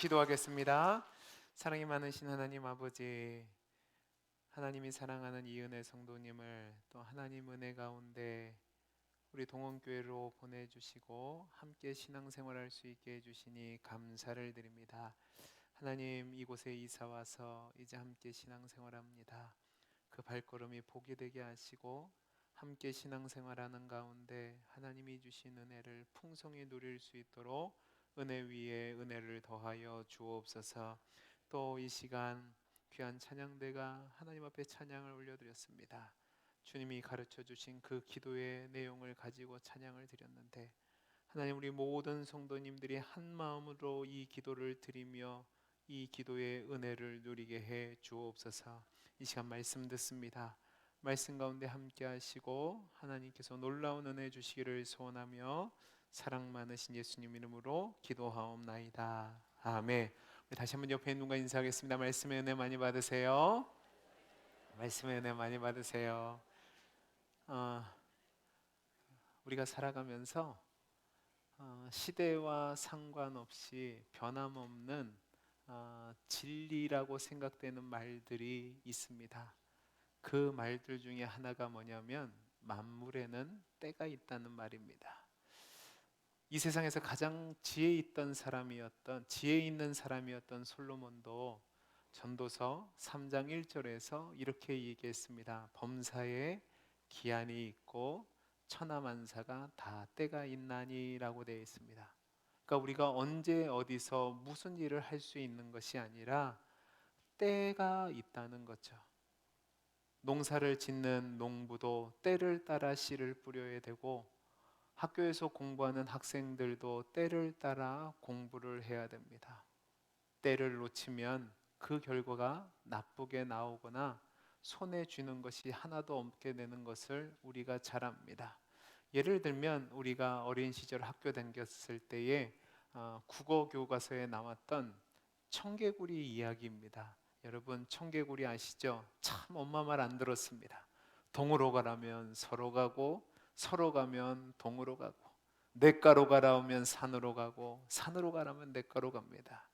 기도하겠습니다. 사랑이 많으신 하나님 아버지, 하나님이 사랑하는 이은혜 성도님을 또 하나님 은혜 가운데 우리 동원교회로 보내주시고 함께 신앙생활할 수 있게 해주시니 감사를 드립니다. 하나님, 이곳에 이사와서 이제 함께 신앙생활합니다. 그 발걸음이 복이 되게 하시고 함께 신앙생활하는 가운데 하나님이 주신 은혜를 풍성히 누릴 수 있도록 은혜 위에 은혜를 더하여 주옵소서. 또 이 시간 귀한 찬양대가 하나님 앞에 찬양을 올려드렸습니다. 주님이 가르쳐 주신 그 기도의 내용을 가지고 찬양을 드렸는데 하나님, 우리 모든 성도님들이 한 마음으로 이 기도를 드리며 이 기도의 은혜를 누리게 해 주옵소서. 이 시간 말씀 듣습니다. 말씀 가운데 함께 하시고 하나님께서 놀라운 은혜 주시기를 소원하며 사랑 많으신 예수님 이름으로 기도하옵나이다. 아멘. 우리 다시 한번 옆에 있는 분과 인사하겠습니다. 말씀의 은혜 많이 받으세요. 말씀의 은혜 많이 받으세요. 우리가 살아가면서 시대와 상관없이 변함없는 진리라고 생각되는 말들이 있습니다. 그 말들 중에 하나가 뭐냐면 만물에는 때가 있다는 말입니다. 이 세상에서 가장 지혜 있는 사람이었던 솔로몬도 전도서 3장 1절에서 이렇게 얘기했습니다. 범사에 기한이 있고 천하만사가 다 때가 있나니라고 되어 있습니다. 그러니까 우리가 언제 어디서 무슨 일을 할 수 있는 것이 아니라 때가 있다는 거죠. 농사를 짓는 농부도 때를 따라 씨를 뿌려야 되고 학교에서 공부하는 학생들도 때를 따라 공부를 해야 됩니다. 때를 놓치면 그 결과가 나쁘게 나오거나 손에 쥐는 것이 하나도 없게 되는 것을 우리가 잘 압니다. 예를 들면 우리가 어린 시절 학교 다녔을 때에 국어 교과서에 나왔던 청개구리 이야기입니다. 여러분, 청개구리 아시죠? 참 엄마 말 안 들었습니다. 동으로 가라면 서로 가고 서로 가면 동으로 가고 냇가로 가라면 산으로 가고 산으로 가라면 냇가로 갑니다.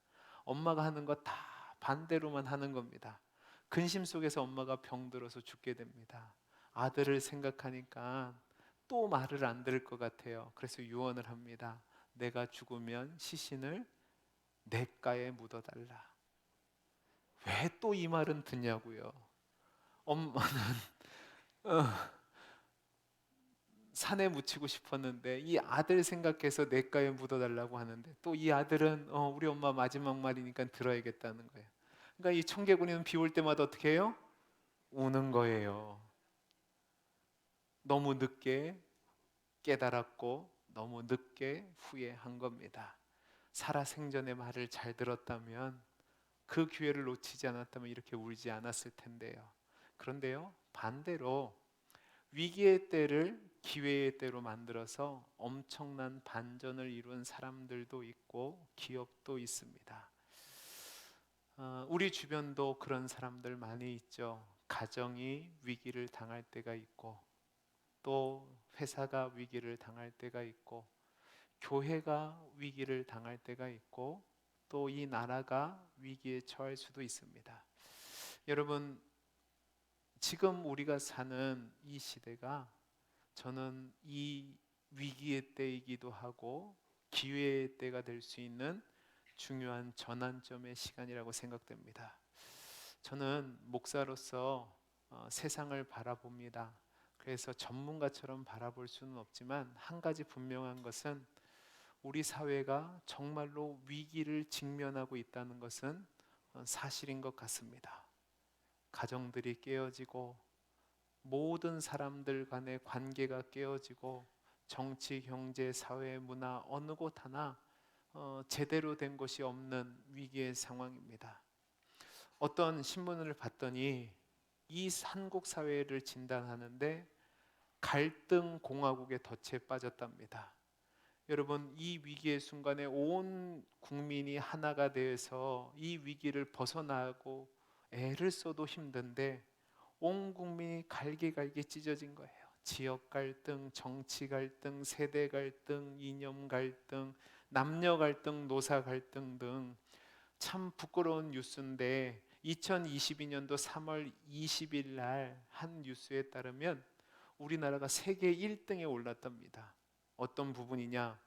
엄마가 하는 거 다 반대로만 하는 겁니다. 근심 속에서 엄마가 병들어서 죽게 됩니다. 아들을 생각하니까 또 말을 안 들을 것 같아요. 그래서 유언을 합니다. 내가 죽으면 시신을 냇가에 묻어달라. 왜 또 이 말은 듣냐고요. 엄마는 산에 묻히고 싶었는데 이 아들 생각해서 냇가에 묻어달라고 하는데 또 이 아들은 우리 엄마 마지막 말이니까 들어야겠다는 거예요. 그러니까 이 청개구리는 비 올 때마다 어떻게 해요? 우는 거예요. 너무 늦게 깨달았고 너무 늦게 후회한 겁니다. 살아생전의 말을 잘 들었다면, 그 기회를 놓치지 않았다면 이렇게 울지 않았을 텐데요. 그런데요, 반대로 위기의 때를 기회의 때로 만들어서 엄청난 반전을 이룬 사람들도 있고 기업도 있습니다. 우리 주변도 그런 사람들 많이 있죠. 가정이 위기를 당할 때가 있고, 또 회사가 위기를 당할 때가 있고, 교회가 위기를 당할 때가 있고, 또 이 나라가 위기에 처할 수도 있습니다. 여러분, 지금 우리가 사는 이 시대가 저는 이 위기의 때이기도 하고 기회의 때가 될 수 있는 중요한 전환점의 시간이라고 생각됩니다. 저는 목사로서 세상을 바라봅니다. 그래서 전문가처럼 바라볼 수는 없지만 한 가지 분명한 것은 우리 사회가 정말로 위기를 직면하고 있다는 것은 사실인 것 같습니다. 가정들이 깨어지고 모든 사람들 간의 관계가 깨어지고 정치, 경제, 사회, 문화 어느 곳 하나 제대로 된 것이 없는 위기의 상황입니다. 어떤 신문을 봤더니 이 한국 사회를 진단하는데 갈등 공화국의 덫에 빠졌답니다. 여러분, 이 위기의 순간에 온 국민이 하나가 되어서 이 위기를 벗어나고 애를 써도 힘든데 온 국민이 갈기갈기 찢어진 거예요. 지역 갈등, 정치 갈등, 세대 갈등, 이념 갈등, 남녀 갈등, 노사 갈등 등 참 부끄러운 뉴스인데 2022년도 3월 20일 날 한 뉴스에 따르면 우리나라가 세계 1등에 올랐답니다. 어떤 부분이냐?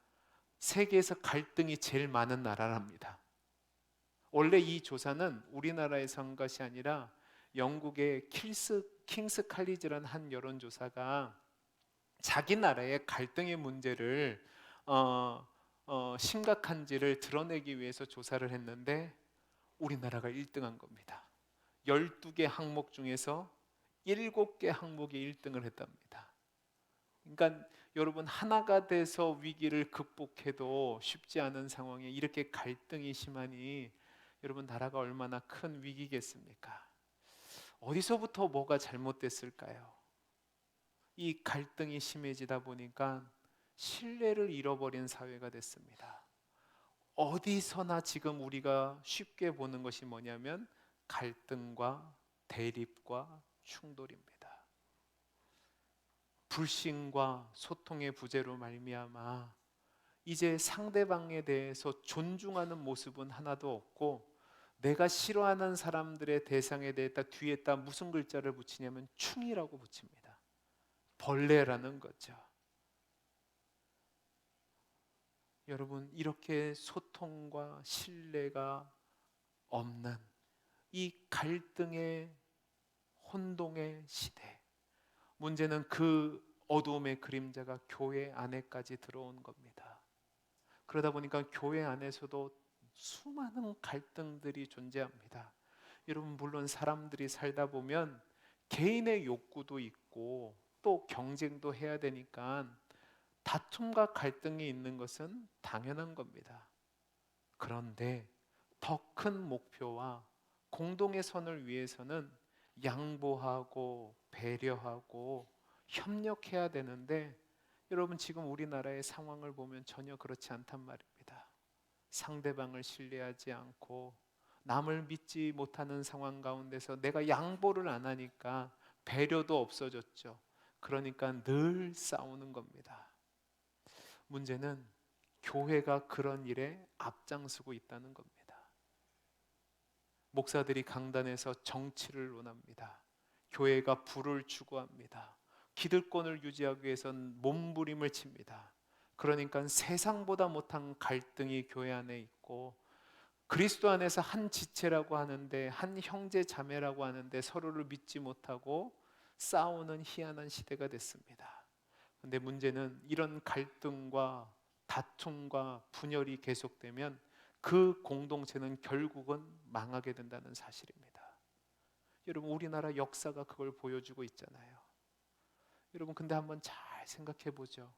세계에서 갈등이 제일 많은 나라랍니다. 원래 이 조사는 우리나라에서 한 것이 아니라 영국의 킹스 칼리지라는 한 여론조사가 자기 나라의 갈등의 문제를 심각한지를 드러내기 위해서 조사를 했는데 우리나라가 1등한 겁니다. 12개 항목 중에서 7개 항목이 1등을 했답니다. 그러니까 여러분, 하나가 돼서 위기를 극복해도 쉽지 않은 상황에 이렇게 갈등이 심하니 여러분, 나라가 얼마나 큰 위기겠습니까? 어디서부터 뭐가 잘못됐을까요? 이 갈등이 심해지다 보니까 신뢰를 잃어버린 사회가 됐습니다. 어디서나 지금 우리가 쉽게 보는 것이 뭐냐면 갈등과 대립과 충돌입니다. 불신과 소통의 부재로 말미암아 이제 상대방에 대해서 존중하는 모습은 하나도 없고, 내가 싫어하는 사람들의 대상에 대해서 뒤에다 무슨 글자를 붙이냐면 충이라고 붙입니다. 벌레라는 거죠. 여러분, 이렇게 소통과 신뢰가 없는 이 갈등의 혼동의 시대, 문제는 그 어두움의 그림자가 교회 안에까지 들어온 겁니다. 그러다 보니까 교회 안에서도 수많은 갈등들이 존재합니다. 여러분, 물론 사람들이 살다 보면 개인의 욕구도 있고 또 경쟁도 해야 되니까 다툼과 갈등이 있는 것은 당연한 겁니다. 그런데 더 큰 목표와 공동의 선을 위해서는 양보하고 배려하고 협력해야 되는데, 여러분, 지금 우리나라의 상황을 보면 전혀 그렇지 않단 말입니다. 상대방을 신뢰하지 않고 남을 믿지 못하는 상황 가운데서 내가 양보를 안 하니까 배려도 없어졌죠. 그러니까 늘 싸우는 겁니다. 문제는 교회가 그런 일에 앞장서고 있다는 겁니다. 목사들이 강단에서 정치를 논합니다. 교회가 부를 추구합니다. 기득권을 유지하기 위해서는 몸부림을 칩니다. 그러니까 세상보다 못한 갈등이 교회 안에 있고, 그리스도 안에서 한 지체라고 하는데, 한 형제 자매라고 하는데 서로를 믿지 못하고 싸우는 희한한 시대가 됐습니다. 그런데 문제는 이런 갈등과 다툼과 분열이 계속되면 그 공동체는 결국은 망하게 된다는 사실입니다. 여러분, 우리나라 역사가 그걸 보여주고 있잖아요. 여러분, 근데 한번 잘 생각해 보죠.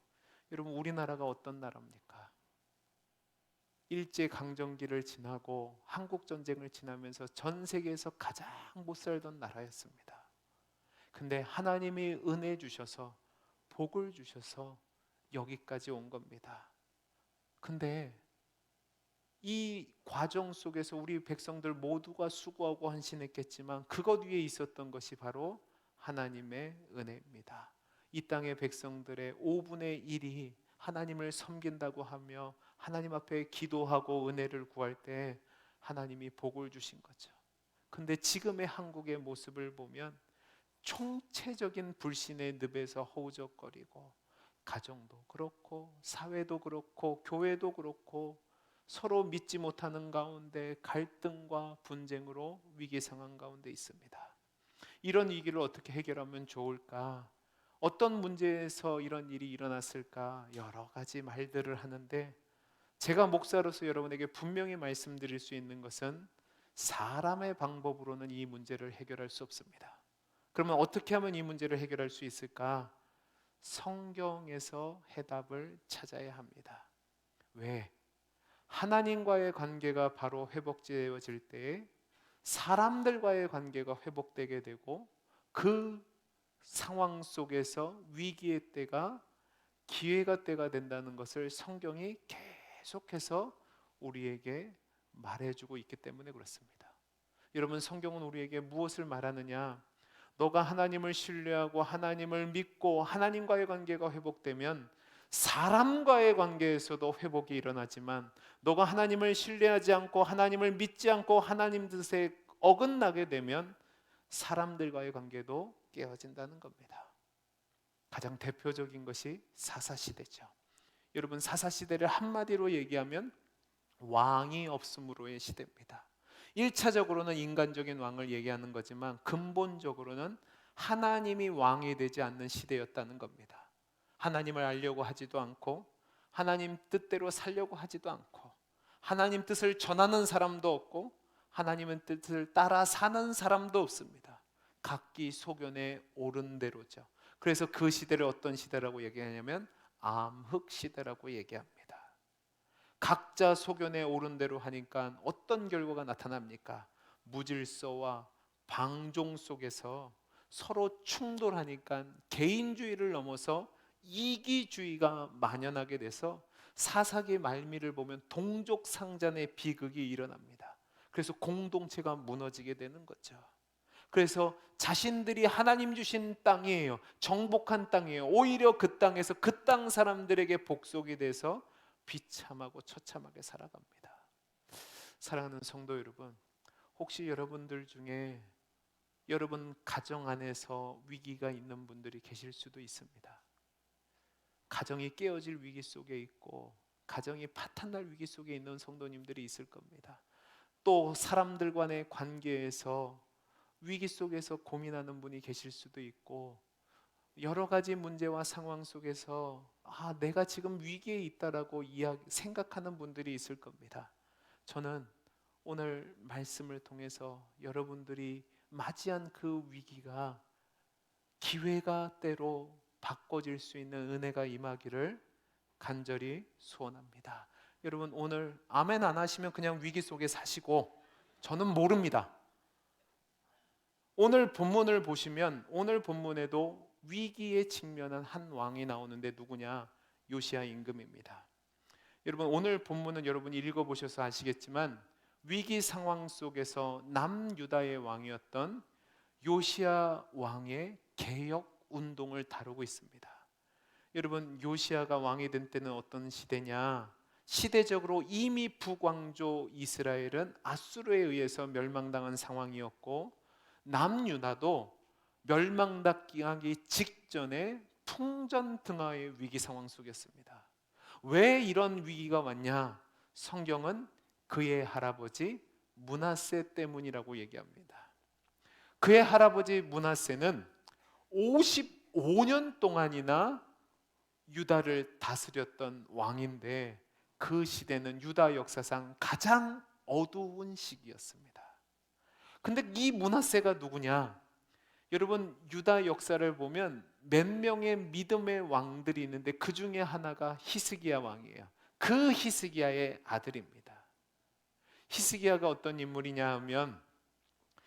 여러분, 우리나라가 어떤 나라입니까? 일제강점기를 지나고 한국전쟁을 지나면서 전 세계에서 가장 못 살던 나라였습니다. 근데 하나님이 은혜 주셔서 복을 주셔서 여기까지 온 겁니다. 근데 이 과정 속에서 우리 백성들 모두가 수고하고 헌신했겠지만 그것 위에 있었던 것이 바로 하나님의 은혜입니다. 이 땅의 백성들의 5분의 1이 하나님을 섬긴다고 하며 하나님 앞에 기도하고 은혜를 구할 때 하나님이 복을 주신 거죠. 근데 지금의 한국의 모습을 보면 총체적인 불신의 늪에서 허우적거리고, 가정도 그렇고 사회도 그렇고 교회도 그렇고 서로 믿지 못하는 가운데 갈등과 분쟁으로 위기 상황 가운데 있습니다. 이런 위기를 어떻게 해결하면 좋을까? 어떤 문제에서 이런 일이 일어났을까? 여러 가지 말들을 하는데, 제가 목사로서 여러분에게 분명히 말씀드릴 수 있는 것은 사람의 방법으로는 이 문제를 해결할 수 없습니다. 그러면 어떻게 하면 이 문제를 해결할 수 있을까? 성경에서 해답을 찾아야 합니다. 왜? 하나님과의 관계가 바로 회복되어질 때에 사람들과의 관계가 회복되게 되고, 그 상황 속에서 위기의 때가 기회가 때가 된다는 것을 성경이 계속해서 우리에게 말해주고 있기 때문에 그렇습니다. 여러분, 성경은 우리에게 무엇을 말하느냐? 너가 하나님을 신뢰하고 하나님을 믿고 하나님과의 관계가 회복되면 사람과의 관계에서도 회복이 일어나지만 너가 하나님을 신뢰하지 않고 하나님을 믿지 않고 하나님 뜻에 어긋나게 되면 사람들과의 관계도 깨어진다는 겁니다. 가장 대표적인 것이 사사시대죠. 여러분, 사사시대를 한마디로 얘기하면 왕이 없음으로의 시대입니다. 1차적으로는 인간적인 왕을 얘기하는 거지만 근본적으로는 하나님이 왕이 되지 않는 시대였다는 겁니다. 하나님을 알려고 하지도 않고 하나님 뜻대로 살려고 하지도 않고 하나님 뜻을 전하는 사람도 없고 하나님의 뜻을 따라 사는 사람도 없습니다. 각기 소견에 오른 대로죠. 그래서 그 시대를 어떤 시대라고 얘기하냐면 암흑 시대라고 얘기합니다. 각자 소견에 오른 대로 하니까 어떤 결과가 나타납니까? 무질서와 방종 속에서 서로 충돌하니까 개인주의를 넘어서 이기주의가 만연하게 돼서 사사기 말미를 보면 동족상잔의 비극이 일어납니다. 그래서 공동체가 무너지게 되는 거죠. 그래서 자신들이 하나님 주신 땅이에요. 정복한 땅이에요. 오히려 그 땅에서 그 땅 사람들에게 복속이 돼서 비참하고 처참하게 살아갑니다. 사랑하는 성도 여러분, 혹시 여러분들 중에 여러분 가정 안에서 위기가 있는 분들이 계실 수도 있습니다. 가정이 깨어질 위기 속에 있고 가정이 파탄날 위기 속에 있는 성도님들이 있을 겁니다. 또 사람들 간의 관계에서 위기 속에서 고민하는 분이 계실 수도 있고 여러 가지 문제와 상황 속에서 내가 지금 위기에 있다라고 생각하는 분들이 있을 겁니다. 저는 오늘 말씀을 통해서 여러분들이 맞이한 그 위기가 기회가 때로 바꿔질 수 있는 은혜가 임하기를 간절히 소원합니다. 여러분, 오늘 아멘 안 하시면 그냥 위기 속에 사시고 저는 모릅니다. 오늘 본문을 보시면 오늘 본문에도 위기에 직면한 한 왕이 나오는데 누구냐? 요시야 임금입니다. 여러분, 오늘 본문은 여러분이 읽어보셔서 아시겠지만 위기 상황 속에서 남유다의 왕이었던 요시야 왕의 개혁 운동을 다루고 있습니다. 여러분, 요시야가 왕이 된 때는 어떤 시대냐? 시대적으로 이미 북왕조 이스라엘은 아수르에 의해서 멸망당한 상황이었고 남유다도 멸망당하기 직전에 풍전등화의 위기 상황 속이었습니다. 왜 이런 위기가 왔냐? 성경은 그의 할아버지 므낫세 때문이라고 얘기합니다. 그의 할아버지 므낫세는 55년 동안이나 유다를 다스렸던 왕인데 그 시대는 유다 역사상 가장 어두운 시기였습니다. 근데 이 므낫세가 누구냐? 여러분, 유다 역사를 보면 몇 명의 믿음의 왕들이 있는데 그 중에 하나가 히스기야 왕이에요. 그 히스기야의 아들입니다. 히스기야가 어떤 인물이냐 하면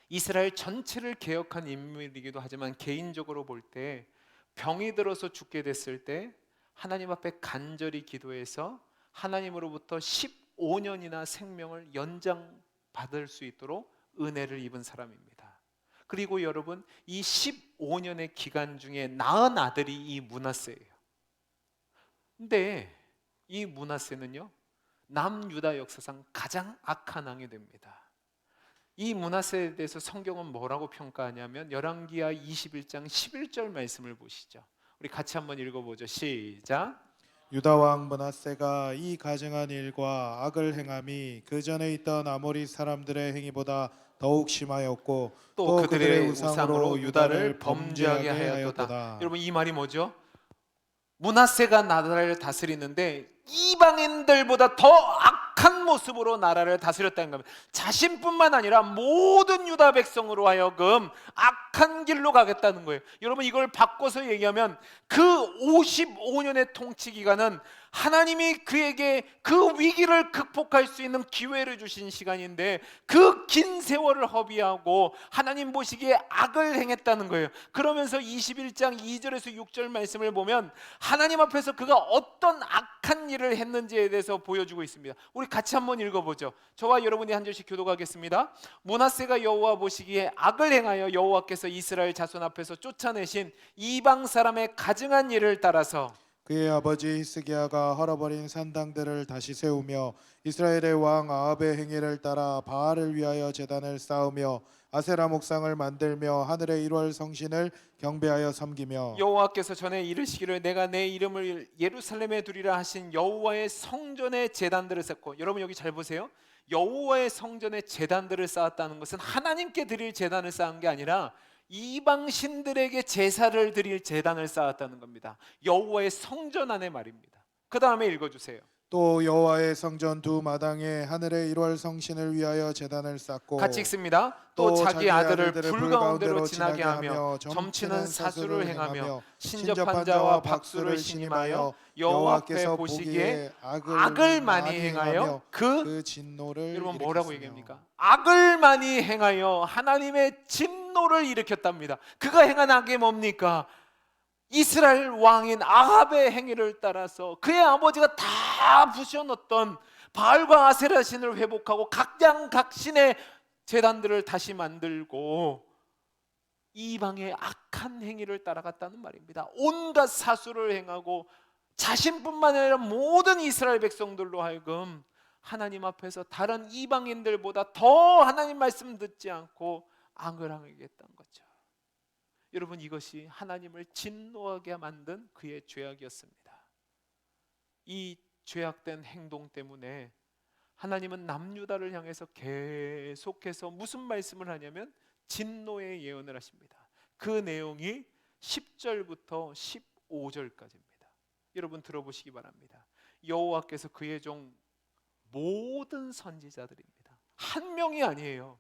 이스라엘 전체를 개혁한 인물이기도 하지만 개인적으로 볼 때 병이 들어서 죽게 됐을 때 하나님 앞에 간절히 기도해서 하나님으로부터 15년이나 생명을 연장받을 수 있도록 은혜를 입은 사람입니다. 그리고 여러분, 이 15년의 기간 중에 낳은 아들이 이 므낫세예요. 근데 이 므낫세는요, 남유다 역사상 가장 악한 왕이 됩니다. 이 므낫세에 대해서 성경은 뭐라고 평가하냐면 열왕기하 21장 11절 말씀을 보시죠. 우리 같이 한번 읽어보죠. 시작. 유다 왕 므낫세가 이 가증한 일과 악을 행함이 그 전에 있던 아모리 사람들의 행위보다 더욱 심하였고 또 그들의 우상으로 유다를 범죄하게 하였도다. 여러분, 이 말이 뭐죠? 므낫세가 나라를 다스리는데 이방인들보다 더 악한 모습으로 나라를 다스렸다는 겁니다. 자신뿐만 아니라 모든 유다 백성으로 하여금 악한 길로 가겠다는 거예요. 여러분, 이걸 바꿔서 얘기하면 그 55년의 통치 기간은 하나님이 그에게 그 위기를 극복할 수 있는 기회를 주신 시간인데 그 긴 세월을 허비하고 하나님 보시기에 악을 행했다는 거예요. 그러면서 21장 2절에서 6절 말씀을 보면 하나님 앞에서 그가 어떤 악한 일을 했는지에 대해서 보여주고 있습니다. 우리 같이 한번 읽어보죠. 저와 여러분이 한 절씩 교독하겠습니다. 므낫세가 여호와 보시기에 악을 행하여 여호와께서 이스라엘 자손 앞에서 쫓아내신 이방 사람의 가증한 일을 따라서 그의 아버지 히스기야가 헐어버린 산당들을 다시 세우며 이스라엘의 왕 아합의 행위를 따라 바알을 위하여 제단을 쌓으며 아세라 목상을 만들며 하늘의 1월 성신을 경배하여 섬기며 여호와께서 전에 이르시기를 내가 내 이름을 예루살렘에 두리라 하신 여호와의 성전에 제단들을 쌓고, 여러분 여기 잘 보세요. 여호와의 성전에 제단들을 쌓았다는 것은 하나님께 드릴 제단을 쌓은 게 아니라 이방 신들에게 제사를 드릴 제단을 쌓았다는 겁니다. 여호와의 성전 안에 말입니다. 그 다음에 읽어주세요. 또 여호와의 성전 두 마당에 하늘의 1월 성신을 위하여 제단을 쌓고 같이 읽습니다. 또 자기 아들을 불 가운데로 지나게 하며 점치는 사수를 행하며 신접한 자와 박수를 신임하여 여호와께서 보시기에 악을 많이 행하여 그 진노를 여러분 뭐라고 일으켰으며. 얘기합니까? 악을 많이 행하여 하나님의 진노를 일으켰답니다. 그가 행한 악이 뭡니까? 이스라엘 왕인 아합의 행위를 따라서 그의 아버지가 다 부셔놓던 바알과 아세라 신을 회복하고 각신의 제단들을 다시 만들고 이방의 악한 행위를 따라갔다는 말입니다. 온갖 사수를 행하고 자신뿐만 아니라 모든 이스라엘 백성들로 하여금 하나님 앞에서 다른 이방인들보다 더 하나님 말씀 듣지 않고 악을 행하겠다는 거죠. 여러분, 이것이 하나님을 진노하게 만든 그의 죄악이었습니다. 이 죄악된 행동 때문에 하나님은 남유다를 향해서 계속해서 무슨 말씀을 하냐면 진노의 예언을 하십니다. 그 내용이 10절부터 15절까지입니다. 여러분 들어보시기 바랍니다. 여호와께서 그의 종 모든 선지자들입니다. 한 명이 아니에요.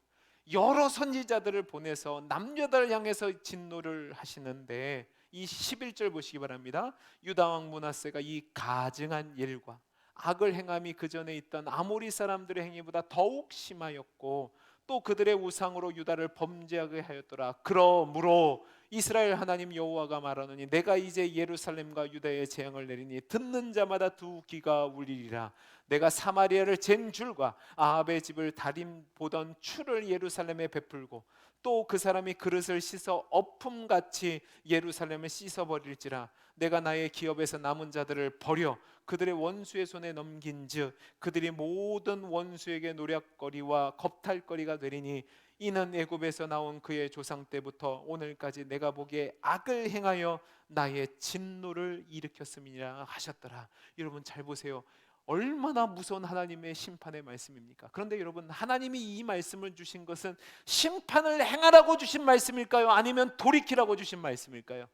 여러 선지자들을 보내서 남유다를 향해서 진노를 하시는데, 이 11절 보시기 바랍니다. 유다 왕 므낫세가 이 가증한 일과 악을 행함이 그 전에 있던 아모리 사람들의 행위보다 더욱 심하였고 또 그들의 우상으로 유다를 범죄하게 하였더라. 그러므로 이스라엘 하나님 여호와가 말하노니 내가 이제 예루살렘과 유다에 재앙을 내리니 듣는 자마다 두 귀가 울리리라. 내가 사마리아를 잰 줄과 아합의 집을 다림 보던 추를 예루살렘에 베풀고 또 그 사람이 그릇을 씻어 엎음같이 예루살렘을 씻어버릴지라. 내가 나의 기업에서 남은 자들을 버려 그들의 원수의 손에 넘긴즉 그들이 모든 원수에게 노략거리와 겁탈거리가 되리니 이는 애굽에서 나온 그의 조상 때부터 오늘까지 내가 보기에 악을 행하여 나의 진노를 일으켰음이라 하셨더라. 여러분 잘 보세요. 얼마나 무서운 하나님의 심판의 말씀입니까? 그런데 여러분, 하나님이 이 말씀을 주신 것은 심판을 행하라고 주신 말씀일까요? 아니면 돌이키라고 주신 말씀일까요?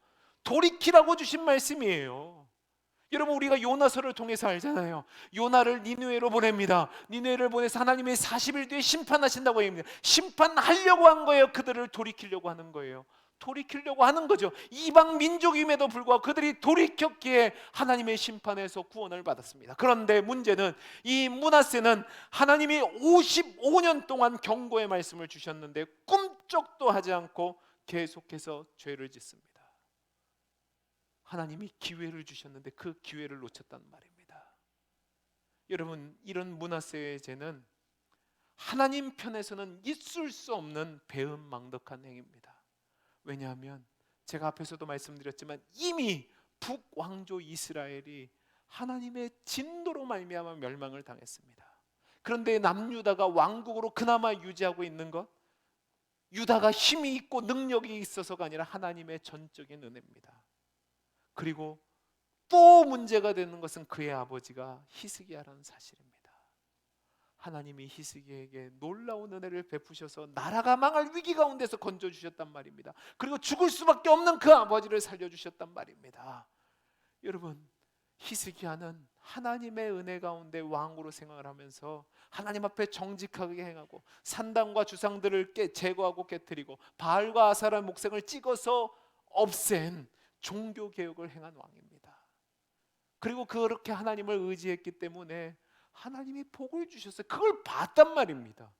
돌이키라고 주신 말씀이에요. 여러분, 우리가 요나서를 통해서 알잖아요. 요나를 니느웨로 보냅니다. 니느웨를 보내서 하나님이 40일 뒤에 심판하신다고 얘기합니다. 심판하려고 한 거예요. 그들을 돌이키려고 하는 거예요. 돌이키려고 하는 거죠. 이방 민족임에도 불구하고 그들이 돌이켰기에 하나님의 심판에서 구원을 받았습니다. 그런데 문제는 이 므낫세는 하나님이 55년 동안 경고의 말씀을 주셨는데 꿈쩍도 하지 않고 계속해서 죄를 짓습니다. 하나님이 기회를 주셨는데 그 기회를 놓쳤단 말입니다. 여러분, 이런 므낫세의 죄는 하나님 편에서는 있을 수 없는 배은망덕한 행위입니다. 왜냐하면 제가 앞에서도 말씀드렸지만 이미 북왕조 이스라엘이 하나님의 진노로 말미암아 멸망을 당했습니다. 그런데 남유다가 왕국으로 그나마 유지하고 있는 것, 유다가 힘이 있고 능력이 있어서가 아니라 하나님의 전적인 은혜입니다. 그리고 또 문제가 되는 것은 그의 아버지가 히스기야라는 사실입니다. 하나님이 히스기야에게 놀라운 은혜를 베푸셔서 나라가 망할 위기 가운데서 건져주셨단 말입니다. 그리고 죽을 수밖에 없는 그 아버지를 살려주셨단 말입니다. 여러분, 히스기야는 하나님의 은혜 가운데 왕으로 생활을 하면서 하나님 앞에 정직하게 행하고 산당과 주상들을 제거하고 깨뜨리고 바알과 아사라 목상을 찍어서 없앤 종교개혁을 행한 왕입니다. 그리고 그렇게 하나님을 의지했기 때문에 하나님이 복을 주셨어요. 그걸 봤단 말입니다.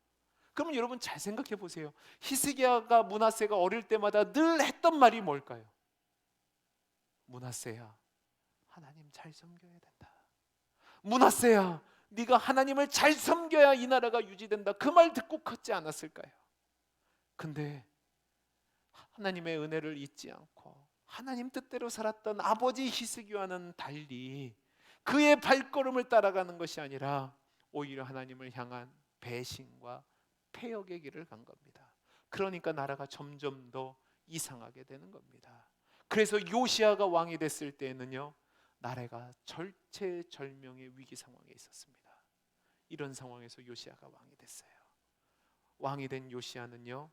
그러면 여러분 잘 생각해 보세요. 히스기야가 므낫세가 어릴 때마다 늘 했던 말이 뭘까요? 므낫세야, 하나님 잘 섬겨야 된다. 므낫세야, 네가 하나님을 잘 섬겨야 이 나라가 유지된다. 그 말 듣고 컸지 않았을까요? 근데 하나님의 은혜를 잊지 않고 하나님 뜻대로 살았던 아버지 히스기야와는 달리 그의 발걸음을 따라가는 것이 아니라 오히려 하나님을 향한 배신과 패역의 길을 간 겁니다. 그러니까 나라가 점점 더 이상하게 되는 겁니다. 그래서 요시아가 왕이 됐을 때에는요, 나라가 절체절명의 위기 상황에 있었습니다. 이런 상황에서 요시아가 왕이 됐어요. 왕이 된 요시아는요,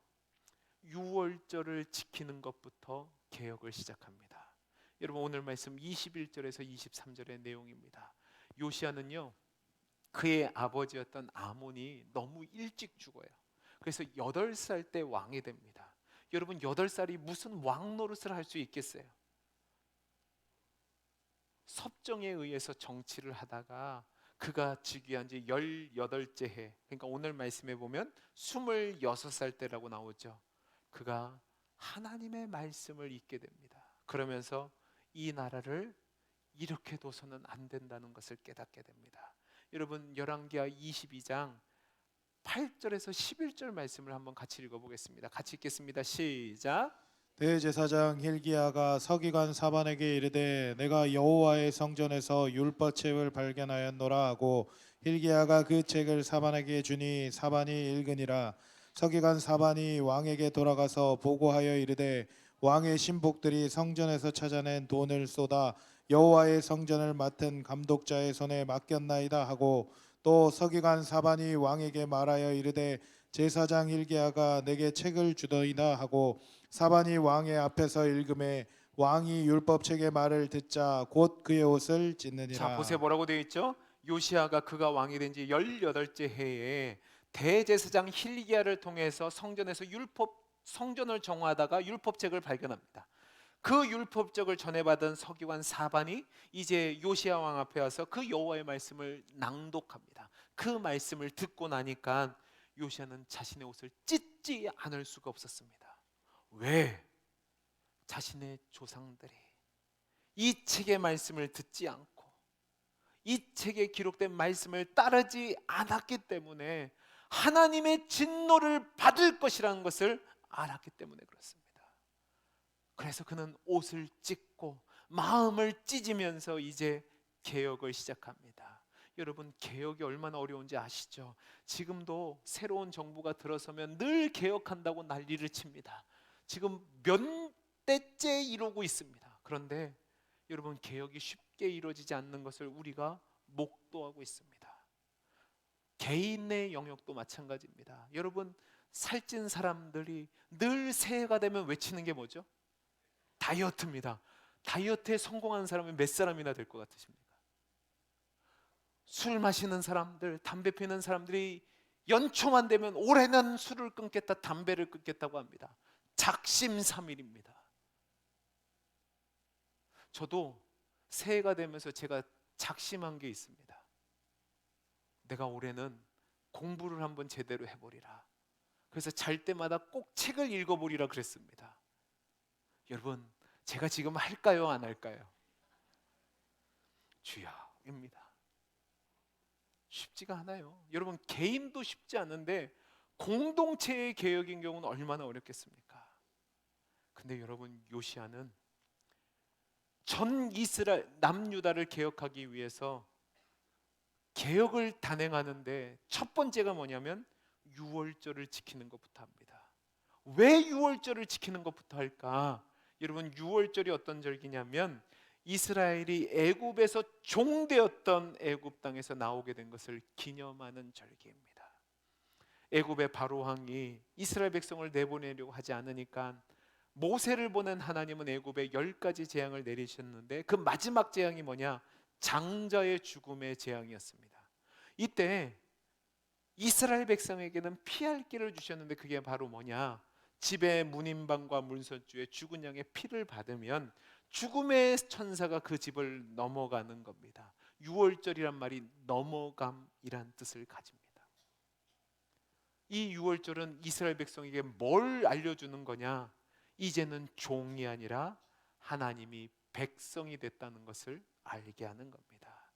유월절을 지키는 것부터 개혁을 시작합니다. 여러분, 오늘 말씀 21절에서 23절의 내용입니다. 요시아는요, 그의 아버지였던 아몬이 너무 일찍 죽어요. 그래서 8살 때 왕이 됩니다. 여러분, 8살이 무슨 왕 노릇을 할 수 있겠어요? 섭정에 의해서 정치를 하다가 그가 즉위한 지 18째 해, 그러니까 오늘 말씀에 보면 26살 때라고 나오죠. 그가 하나님의 말씀을 읽게 됩니다. 그러면서 이 나라를 이렇게 둬서는 안 된다는 것을 깨닫게 됩니다. 여러분, 열왕기하 22장 8절에서 11절 말씀을 한번 같이 읽어보겠습니다. 같이 읽겠습니다. 시작. 대제사장 힐기야가 서기관 사반에게 이르되 내가 여호와의 성전에서 율법책을 발견하였노라 하고 힐기야가 그 책을 사반에게 주니 사반이 읽으니라. 서기관 사반이 왕에게 돌아가서 보고하여 이르되 왕의 신복들이 성전에서 찾아낸 돈을 쏟아 여호와의 성전을 맡은 감독자의 손에 맡겼나이다 하고, 또 서기관 사반이 왕에게 말하여 이르되 제사장 힐기야가 내게 책을 주더이다 하고, 사반이 왕의 앞에서 읽음에 왕이 율법책의 말을 듣자 곧 그의 옷을 찢느니라. 자, 보세요. 뭐라고 되어 있죠? 요시아가 그가 왕이 된 지 18째 해에 대제사장 힐기야를 통해서 성전에서 성전을 정화하다가 율법책을 발견합니다. 그 율법책을 전해받은 서기관 사반이 이제 요시아 왕 앞에 와서 그 여호와의 말씀을 낭독합니다. 그 말씀을 듣고 나니까 요시아는 자신의 옷을 찢지 않을 수가 없었습니다. 왜? 자신의 조상들이 이 책의 말씀을 듣지 않고 이 책에 기록된 말씀을 따르지 않았기 때문에 하나님의 진노를 받을 것이라는 것을 알았기 때문에 그렇습니다. 그래서 그는 옷을 찢고 마음을 찢으면서 이제 개혁을 시작합니다. 여러분, 개혁이 얼마나 어려운지 아시죠? 지금도 새로운 정부가 들어서면 늘 개혁한다고 난리를 칩니다. 지금 몇 대째 이루고 있습니다. 그런데 여러분, 개혁이 쉽게 이루어지지 않는 것을 우리가 목도하고 있습니다. 개인의 영역도 마찬가지입니다. 여러분, 살찐 사람들이 늘 새해가 되면 외치는 게 뭐죠? 다이어트입니다. 다이어트에 성공하는 사람이 몇 사람이나 될 것 같으십니까? 술 마시는 사람들, 담배 피는 사람들이 연초만 되면 올해는 술을 끊겠다, 담배를 끊겠다고 합니다. 작심삼일입니다. 저도 새해가 되면서 제가 작심한 게 있습니다. 내가 올해는 공부를 한번 제대로 해보리라. 그래서 잘 때마다 꼭 책을 읽어보리라 그랬습니다. 여러분, 제가 지금 할까요, 안 할까요? 주야입니다. 쉽지가 않아요. 여러분, 개인도 쉽지 않은데 공동체의 개혁인 경우는 얼마나 어렵겠습니까? 근데 여러분, 요시아는 전 이스라엘 남유다를 개혁하기 위해서 개혁을 단행하는데 첫 번째가 뭐냐면 유월절을 지키는 것부터 합니다. 왜 유월절을 지키는 것부터 할까? 여러분, 유월절이 어떤 절기냐면 이스라엘이 애굽에서 종되었던 애굽 땅에서 나오게 된 것을 기념하는 절기입니다. 애굽의 바로 왕이 이스라엘 백성을 내보내려고 하지 않으니까 모세를 보낸 하나님은 애굽에 10가지 재앙을 내리셨는데 그 마지막 재앙이 뭐냐? 장자의 죽음의 재앙이었습니다. 이때 이스라엘 백성에게는 피할 길을 주셨는데 그게 바로 뭐냐? 집의 문인방과 문설주에 죽은 양의 피를 받으면 죽음의 천사가 그 집을 넘어가는 겁니다. 유월절이란 말이 넘어감이란 뜻을 가집니다. 이 유월절은 이스라엘 백성에게 뭘 알려주는 거냐? 이제는 종이 아니라 하나님이 백성이 됐다는 것을 알게 하는 겁니다.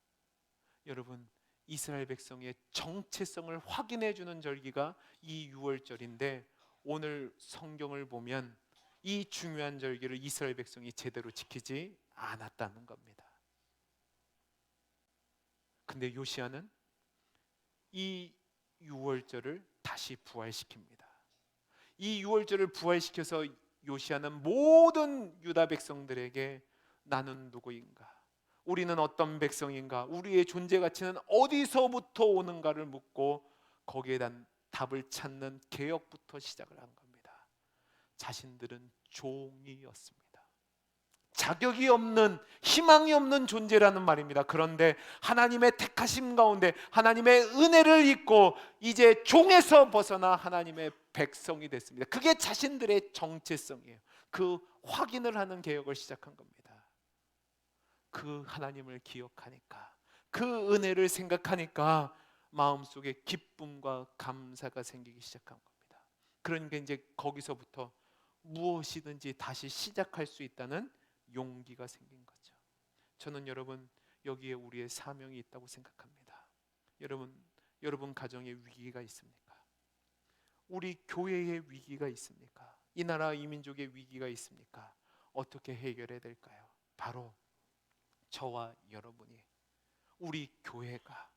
여러분, 이스라엘 백성의 정체성을 확인해 주는 절기가 이 유월절인데 오늘 성경을 보면 이 중요한 절기를 이스라엘 백성이 제대로 지키지 않았다는 겁니다. 근데 요시야는 이 유월절을 다시 부활시킵니다. 이 유월절을 부활시켜서 요시야는 모든 유다 백성들에게 나는 누구인가? 우리는 어떤 백성인가? 우리의 존재 가치는 어디서부터 오는가를 묻고 거기에 대한 답을 찾는 개혁부터 시작을 한 겁니다. 자신들은 종이었습니다. 자격이 없는, 희망이 없는 존재라는 말입니다. 그런데 하나님의 택하심 가운데 하나님의 은혜를 입고 이제 종에서 벗어나 하나님의 백성이 됐습니다. 그게 자신들의 정체성이에요. 그 확인을 하는 개혁을 시작한 겁니다. 그 하나님을 기억하니까, 그 은혜를 생각하니까 마음속에 기쁨과 감사가 생기기 시작한 겁니다. 그러니까 이제 거기서부터 무엇이든지 다시 시작할 수 있다는 용기가 생긴 거죠. 저는 여러분 여기에 우리의 사명이 있다고 생각합니다. 여러분 가정에 위기가 있습니까? 우리 교회의 위기가 있습니까? 이 나라 이 민족의 위기가 있습니까? 어떻게 해결해야 될까요? 바로 저와 여러분이, 우리 교회가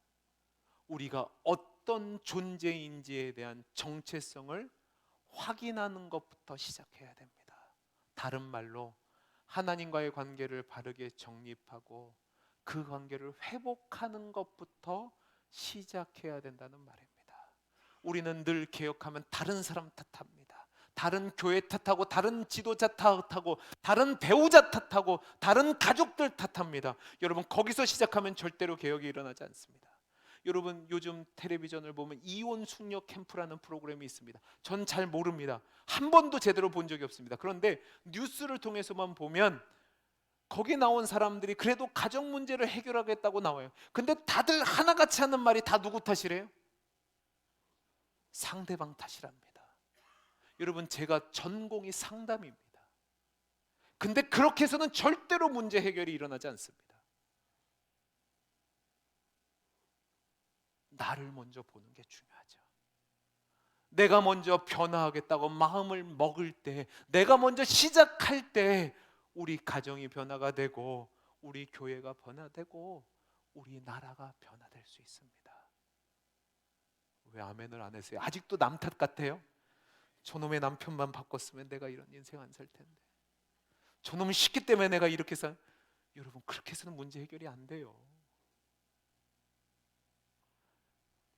우리가 어떤 존재인지에 대한 정체성을 확인하는 것부터 시작해야 됩니다. 다른 말로 하나님과의 관계를 바르게 정립하고 그 관계를 회복하는 것부터 시작해야 된다는 말입니다. 우리는 늘 개혁하면 다른 사람 탓합니다. 다른 교회 탓하고 다른 지도자 탓하고 다른 배우자 탓하고 다른 가족들 탓합니다. 여러분 거기서 시작하면 절대로 개혁이 일어나지 않습니다. 여러분 요즘 텔레비전을 보면 이혼 숙녀 캠프라는 프로그램이 있습니다. 전 잘 모릅니다. 한 번도 제대로 본 적이 없습니다. 그런데 뉴스를 통해서만 보면 거기 나온 사람들이 그래도 가정 문제를 해결하겠다고 나와요. 근데 다들 하나같이 하는 말이 다 누구 탓이래요? 상대방 탓이랍니다. 여러분 제가 전공이 상담입니다. 근데 그렇게 해서는 절대로 문제 해결이 일어나지 않습니다. 나를 먼저 보는 게 중요하죠. 내가 먼저 변화하겠다고 마음을 먹을 때, 내가 먼저 시작할 때 우리 가정이 변화가 되고 우리 교회가 변화되고 우리 나라가 변화될 수 있습니다. 왜 아멘을 안 했어요? 아직도 남 탓 같아요? 저놈의 남편만 바꿨으면 내가 이런 인생 안 살 텐데, 저놈이 쉽기 때문에 내가 이렇게 여러분 그렇게 해서는 문제 해결이 안 돼요.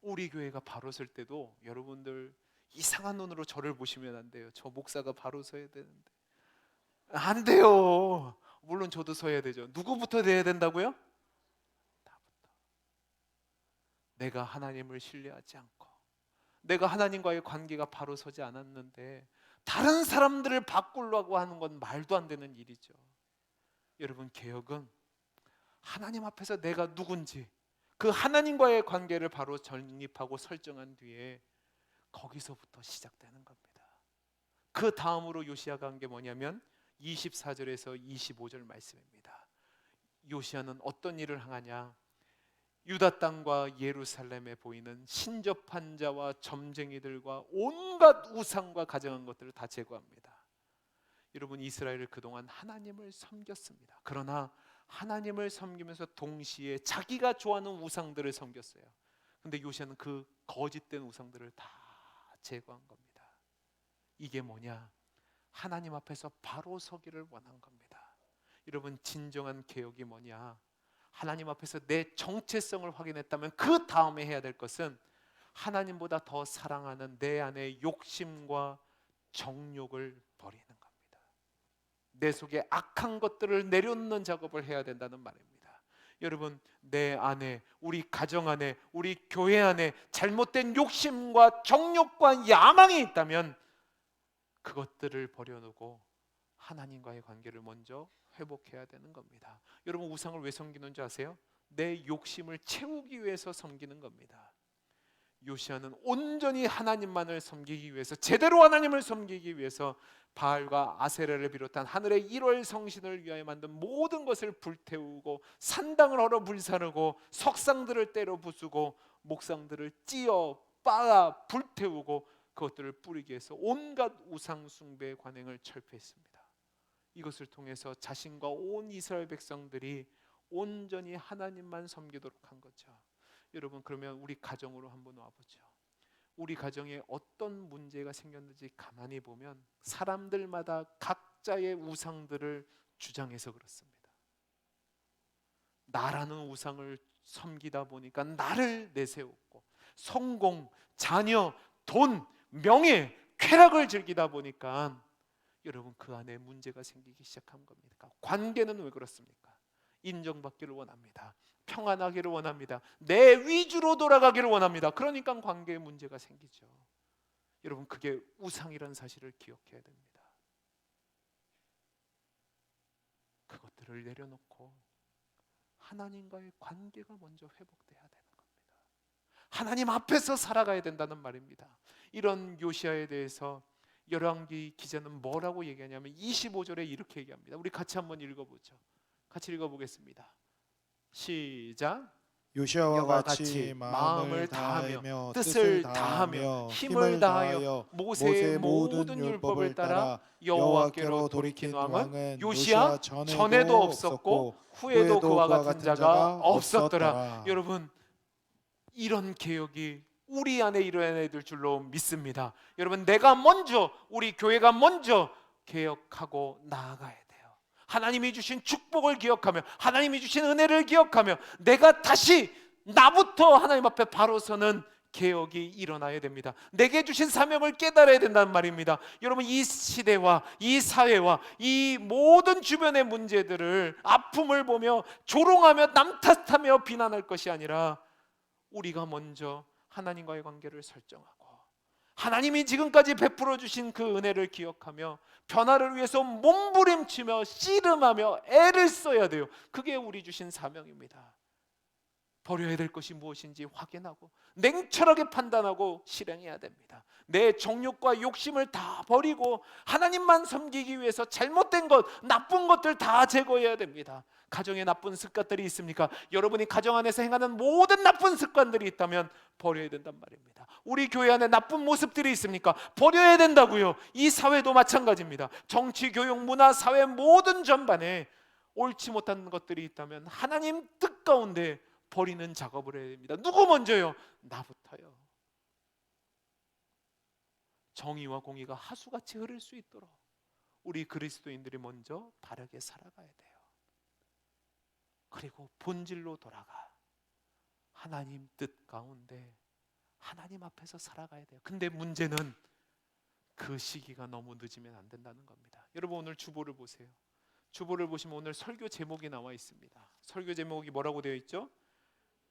우리 교회가 바로 설 때도 여러분들 이상한 눈으로 저를 보시면 안 돼요. 저 목사가 바로 서야 되는데 안 돼요. 물론 저도 서야 되죠. 누구부터 돼야 된다고요? 나부터. 내가 하나님을 신뢰하지 않고 내가 하나님과의 관계가 바로 서지 않았는데 다른 사람들을 바꾸려고 하는 건 말도 안 되는 일이죠. 여러분 개혁은 하나님 앞에서 내가 누군지 그 하나님과의 관계를 바로 정립하고 설정한 뒤에 거기서부터 시작되는 겁니다. 그 다음으로 요시야가 한 게 뭐냐면 24절에서 25절 말씀입니다. 요시야는 어떤 일을 행하냐? 유다 땅과 예루살렘에 보이는 신접한 자와 점쟁이들과 온갖 우상과 가정한 것들을 다 제거합니다. 여러분 이스라엘을 그동안 하나님을 섬겼습니다. 그러나 하나님을 섬기면서 동시에 자기가 좋아하는 우상들을 섬겼어요. 근데 요시야는 그 거짓된 우상들을 다 제거한 겁니다. 이게 뭐냐? 하나님 앞에서 바로 서기를 원한 겁니다. 여러분 진정한 개혁이 뭐냐? 하나님 앞에서 내 정체성을 확인했다면 그 다음에 해야 될 것은 하나님보다 더 사랑하는 내 안의 욕심과 정욕을 버리는 겁니다. 내 속에 악한 것들을 내려놓는 작업을 해야 된다는 말입니다. 여러분 내 안에, 우리 가정 안에, 우리 교회 안에 잘못된 욕심과 정욕과 야망이 있다면 그것들을 버려놓고 하나님과의 관계를 먼저 회복해야 되는 겁니다. 여러분 우상을 왜 섬기는 줄 아세요? 내 욕심을 채우기 위해서 섬기는 겁니다. 요시야는 온전히 하나님만을 섬기기 위해서, 제대로 하나님을 섬기기 위해서 바알과 아세라를 비롯한 하늘의 일월 성신을 위하여 만든 모든 것을 불태우고 산당을 헐어 불사르고 석상들을 때려 부수고 목상들을 찧어 빻아 불태우고 그것들을 뿌리기 위해서 온갖 우상 숭배의 관행을 철폐했습니다. 이것을 통해서 자신과 온 이스라엘 백성들이 온전히 하나님만 섬기도록 한 거죠. 여러분, 그러면 우리 가정으로 한번 와보죠. 우리 가정에 어떤 문제가 생겼는지 가만히 보면 사람들마다 각자의 우상들을 주장해서 그렇습니다. 나라는 우상을 섬기다 보니까 나를 내세웠고, 성공, 자녀, 돈, 명예, 쾌락을 즐기다 보니까 여러분 그 안에 문제가 생기기 시작한 겁니다. 관계는 왜 그렇습니까? 인정받기를 원합니다. 평안하기를 원합니다. 내 위주로 돌아가기를 원합니다. 그러니까 관계에 문제가 생기죠. 여러분, 그게 우상이라는 사실을 기억해야 됩니다. 그것들을 내려놓고 하나님과의 관계가 먼저 회복돼야 되는 겁니다. 하나님 앞에서 살아가야 된다는 말입니다. 이런 요시아에 대해서 열왕기 기자는 뭐라고 얘기하냐면 25절에 이렇게 얘기합니다. 우리 같이 한번 읽어보죠. 같이 읽어보겠습니다. 시작. 요시아와 같이 마음을 다하며 뜻을 다하며 힘을 다하여 모세의 모든 율법을 따라 여호와께로 돌이킨 왕은 요시아 전에도 없었고 후에도 그와 같은 자가 없었더라. 여러분, 이런 개혁이 우리 안에 일어나야 될 줄로 믿습니다. 여러분, 내가 먼저, 우리 교회가 먼저 개혁하고 나아가야 돼요. 하나님이 주신 축복을 기억하며 하나님이 주신 은혜를 기억하며 내가 다시 나부터 하나님 앞에 바로 서는 개혁이 일어나야 됩니다. 내게 주신 사명을 깨달아야 된다는 말입니다. 여러분, 이 시대와 이 사회와 이 모든 주변의 문제들을, 아픔을 보며 조롱하며 남 탓하며 비난할 것이 아니라 우리가 먼저 하나님과의 관계를 설정하고 하나님이 지금까지 베풀어 주신 그 은혜를 기억하며 변화를 위해서 몸부림치며 씨름하며 애를 써야 돼요. 그게 우리 주신 사명입니다. 버려야 될 것이 무엇인지 확인하고 냉철하게 판단하고 실행해야 됩니다. 내 정욕과 욕심을 다 버리고 하나님만 섬기기 위해서 잘못된 것, 나쁜 것들 다 제거해야 됩니다. 가정에 나쁜 습관들이 있습니까? 여러분이 가정 안에서 행하는 모든 나쁜 습관들이 있다면 버려야 된단 말입니다. 우리 교회 안에 나쁜 모습들이 있습니까? 버려야 된다고요. 이 사회도 마찬가지입니다. 정치, 교육, 문화, 사회 모든 전반에 옳지 못한 것들이 있다면 하나님 뜻 가운데 버리는 작업을 해야 됩니다. 누구 먼저요? 나부터요. 정의와 공의가 하수같이 흐를 수 있도록 우리 그리스도인들이 먼저 바르게 살아가야 돼요. 그리고 본질로 돌아가 하나님 뜻 가운데 하나님 앞에서 살아가야 돼요. 근데 문제는 그 시기가 너무 늦으면 안 된다는 겁니다. 여러분, 오늘 주보를 보세요. 주보를 보시면 오늘 설교 제목이 나와 있습니다. 설교 제목이 뭐라고 되어 있죠?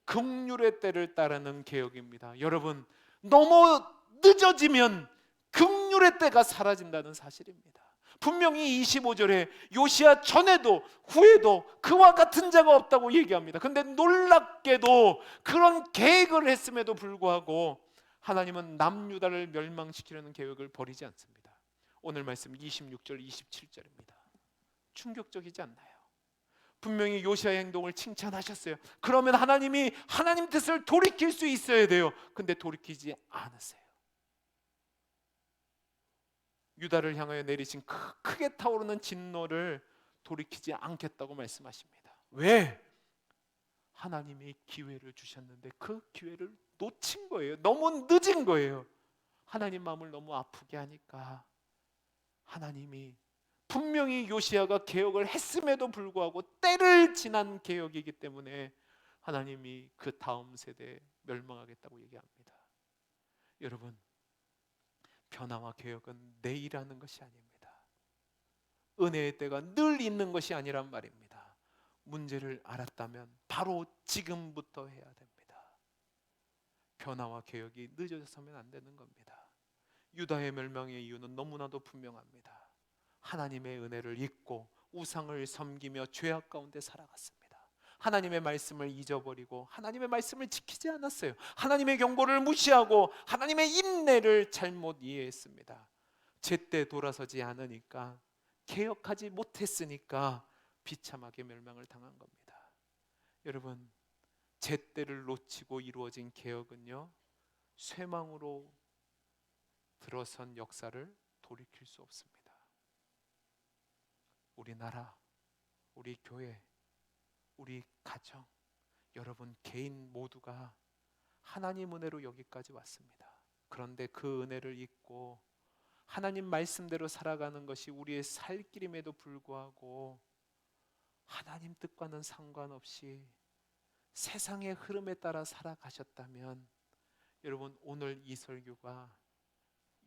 긍휼의 때를 따르는 개혁입니다. 여러분, 너무 늦어지면 긍휼의 때가 사라진다는 사실입니다. 분명히 25절에 요시아 전에도 후에도 그와 같은 자가 없다고 얘기합니다. 근데 놀랍게도 그런 계획을 했음에도 불구하고 하나님은 남유다를 멸망시키려는 계획을 버리지 않습니다. 오늘 말씀 26절 27절입니다. 충격적이지 않나요? 분명히 요시아의 행동을 칭찬하셨어요. 그러면 하나님이 하나님 뜻을 돌이킬 수 있어야 돼요. 근데 돌이키지 않으세요. 유다를 향하여 내리신 크게 타오르는 진노를 돌이키지 않겠다고 말씀하십니다. 왜? 하나님이 기회를 주셨는데 그 기회를 놓친 거예요. 너무 늦은 거예요. 하나님 마음을 너무 아프게 하니까 하나님이 분명히 요시아가 개혁을 했음에도 불구하고 때를 지난 개혁이기 때문에 하나님이 그 다음 세대에 멸망하겠다고 얘기합니다. 여러분, 변화와 개혁은 내일 하는 것이 아닙니다. 은혜의 때가 늘 있는 것이 아니란 말입니다. 문제를 알았다면 바로 지금부터 해야 됩니다. 변화와 개혁이 늦어져서는 안 되는 겁니다. 유다의 멸망의 이유는 너무나도 분명합니다. 하나님의 은혜를 잊고 우상을 섬기며 죄악 가운데 살아갔습니다. 하나님의 말씀을 잊어버리고 하나님의 말씀을 지키지 않았어요. 하나님의 경고를 무시하고 하나님의 인내를 잘못 이해했습니다. 제때 돌아서지 않으니까, 개혁하지 못했으니까 비참하게 멸망을 당한 겁니다. 여러분, 제때를 놓치고 이루어진 개혁은요, 쇠망으로 들어선 역사를 돌이킬 수 없습니다. 우리 나라, 우리 교회, 우리 가정, 여러분 개인 모두가 하나님 은혜로 여기까지 왔습니다. 그런데 그 은혜를 잊고 하나님 말씀대로 살아가는 것이 우리의 살 길임에도 불구하고 하나님 뜻과는 상관없이 세상의 흐름에 따라 살아가셨다면 여러분, 오늘 이 설교가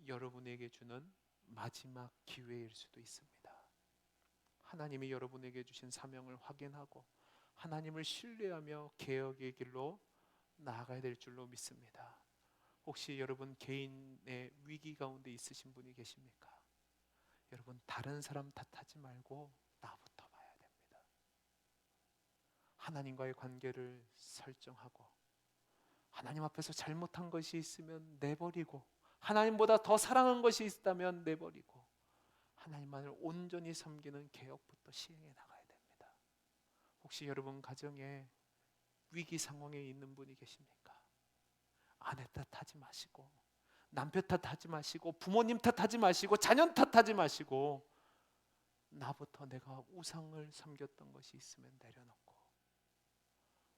여러분에게 주는 마지막 기회일 수도 있습니다. 하나님이 여러분에게 주신 사명을 확인하고 하나님을 신뢰하며 개혁의 길로 나아가야 될 줄로 믿습니다. 혹시 여러분 개인의 위기 가운데 있으신 분이 계십니까? 여러분, 다른 사람 탓하지 말고 나부터 봐야 됩니다. 하나님과의 관계를 설정하고 하나님 앞에서 잘못한 것이 있으면 내버리고 하나님보다 더 사랑한 것이 있다면 내버리고 하나님만을 온전히 섬기는 개혁부터 시행해 나가야 됩니다. 혹시 여러분 가정에 위기 상황에 있는 분이 계십니까? 아내 탓하지 마시고 남편 탓하지 마시고 부모님 탓하지 마시고 자녀 탓하지 마시고 나부터 내가 우상을 섬겼던 것이 있으면 내려놓고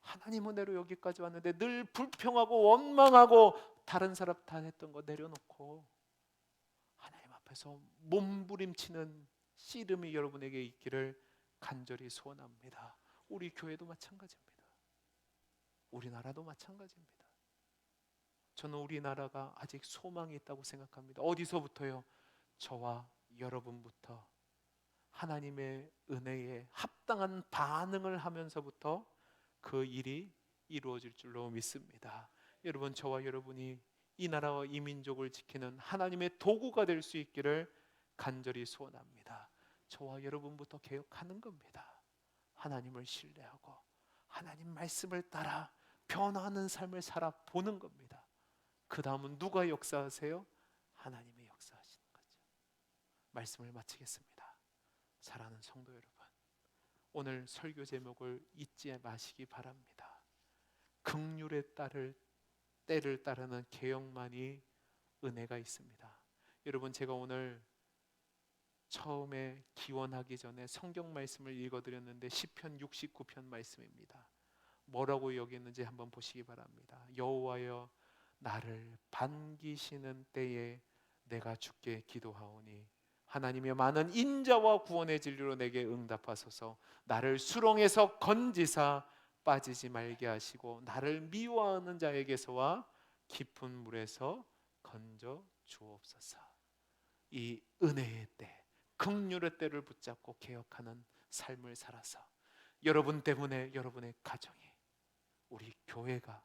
하나님 은혜로 여기까지 왔는데 늘 불평하고 원망하고 다른 사람 탓했던 거 내려놓고 하나님 앞에서 몸부림치는 씨름이 여러분에게 있기를 간절히 소원합니다. 우리 교회도 마찬가지입니다. 우리나라도 마찬가지입니다. 저는 우리나라가 아직 소망이 있다고 생각합니다. 어디서부터요? 저와 여러분부터 하나님의 은혜에 합당한 반응을 하면서부터 그 일이 이루어질 줄로 믿습니다. 여러분, 저와 여러분이 이 나라와 이 민족을 지키는 하나님의 도구가 될 수 있기를 간절히 소원합니다. 저와 여러분부터 개혁하는 겁니다. 하나님을 신뢰하고 하나님 말씀을 따라 변화하는 삶을 살아보는 겁니다. 그 다음은 누가 역사하세요? 하나님이 역사하시는 거죠. 말씀을 마치겠습니다. 사랑하는 성도 여러분, 오늘 설교 제목을 잊지 마시기 바랍니다. 긍휼의 때를 따르는 개혁만이 은혜가 있습니다. 여러분, 제가 오늘 처음에 기원하기 전에 성경 말씀을 읽어드렸는데 시편 69편 말씀입니다. 뭐라고 여기는지 한번 보시기 바랍니다. 여호와여, 나를 반기시는 때에 내가 주께 기도하오니 하나님의 많은 인자와 구원의 진리로 내게 응답하소서. 나를 수렁에서 건지사 빠지지 말게 하시고 나를 미워하는 자에게서와 깊은 물에서 건져 주옵소서. 이 은혜의 때, 긍휼의 때를 붙잡고 개혁하는 삶을 살아서 여러분 때문에 여러분의 가정이, 우리 교회가,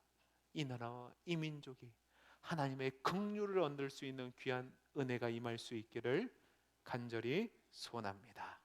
이 나라와 이 민족이 하나님의 긍휼을 얻을 수 있는 귀한 은혜가 임할 수 있기를 간절히 소원합니다.